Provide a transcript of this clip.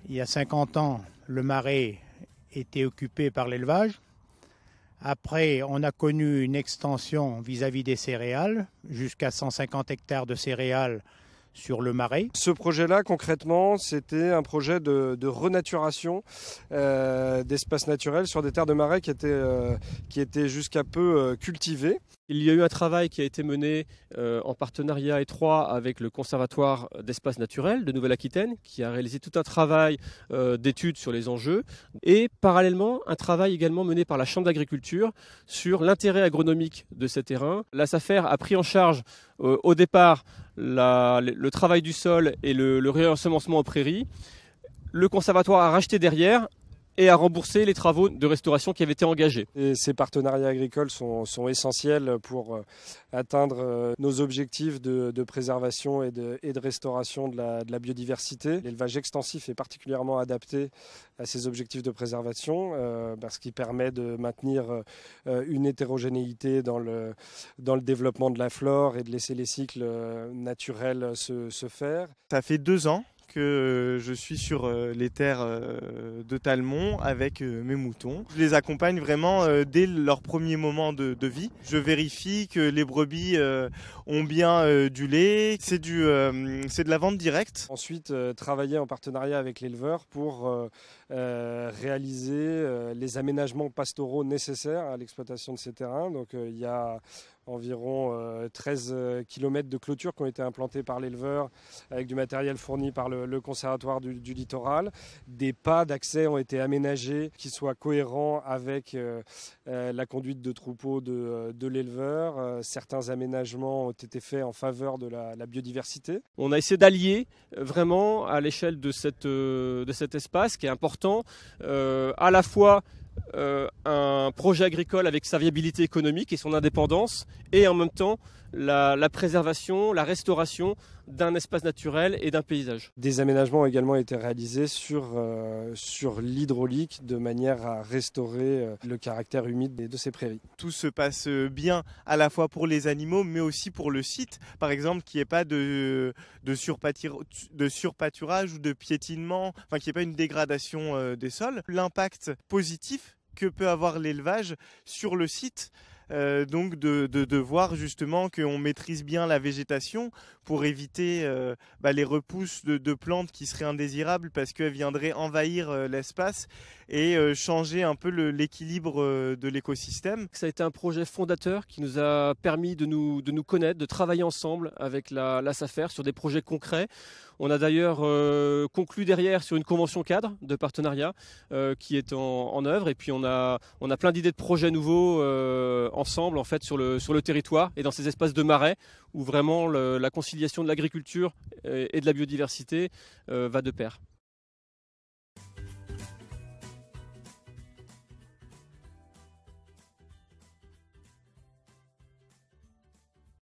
Il y a 50 ans, le marais était occupé par l'élevage. Après, on a connu une extension vis-à-vis des céréales, jusqu'à 150 hectares de céréales sur le marais. Ce projet-là, concrètement, c'était un projet de renaturation d'espaces naturels sur des terres de marais qui étaient jusqu'à peu cultivées. Il y a eu un travail qui a été mené en partenariat étroit avec le Conservatoire d'espaces naturels de Nouvelle-Aquitaine, qui a réalisé tout un travail d'études sur les enjeux, et parallèlement un travail également mené par la Chambre d'agriculture sur l'intérêt agronomique de ces terrains. La SAFER a pris en charge au départ le travail du sol et le réensemencement aux prairies. Le Conservatoire a racheté derrière et à rembourser les travaux de restauration qui avaient été engagés. Et ces partenariats agricoles sont essentiels pour atteindre nos objectifs de préservation et de restauration de la biodiversité. L'élevage extensif est particulièrement adapté à ces objectifs de préservation parce qu'il permet de maintenir une hétérogénéité dans le développement de la flore et de laisser les cycles naturels se faire. Ça fait 2 ans que je suis sur les terres de Talmont avec mes moutons. Je les accompagne vraiment dès leur premier moment de vie. Je vérifie que les brebis ont bien du lait. C'est de la vente directe. Ensuite, travailler en partenariat avec l'éleveur pour réaliser les aménagements pastoraux nécessaires à l'exploitation de ces terrains. Donc il y a environ 13 km de clôture qui ont été implantés par l'éleveur avec du matériel fourni par le conservatoire du littoral. Des pas d'accès ont été aménagés qui soient cohérents avec la conduite de troupeaux de l'éleveur. Certains aménagements ont été faits en faveur de la biodiversité. On a essayé d'allier vraiment à l'échelle de cet espace qui est important à la fois un projet agricole avec sa viabilité économique et son indépendance, et en même temps la préservation, la restauration d'un espace naturel et d'un paysage. Des aménagements ont également été réalisés sur l'hydraulique de manière à restaurer le caractère humide de ces prairies. Tout se passe bien à la fois pour les animaux mais aussi pour le site. Par exemple, qu'il n'y ait pas de surpâturage ou de piétinement, enfin qu'il n'y ait pas une dégradation des sols. L'impact positif que peut avoir l'élevage sur le site. Donc de voir justement qu'on maîtrise bien la végétation pour éviter les repousses de plantes qui seraient indésirables parce qu'elles viendraient envahir l'espace et changer un peu l'équilibre de l'écosystème. Ça a été un projet fondateur qui nous a permis de nous connaître, de travailler ensemble avec la SAFER sur des projets concrets. On a d'ailleurs conclu derrière sur une convention cadre de partenariat qui est en œuvre, et puis on a plein d'idées de projets nouveaux ensemble en fait sur le territoire et dans ces espaces de marais où vraiment la conciliation de l'agriculture et de la biodiversité va de pair.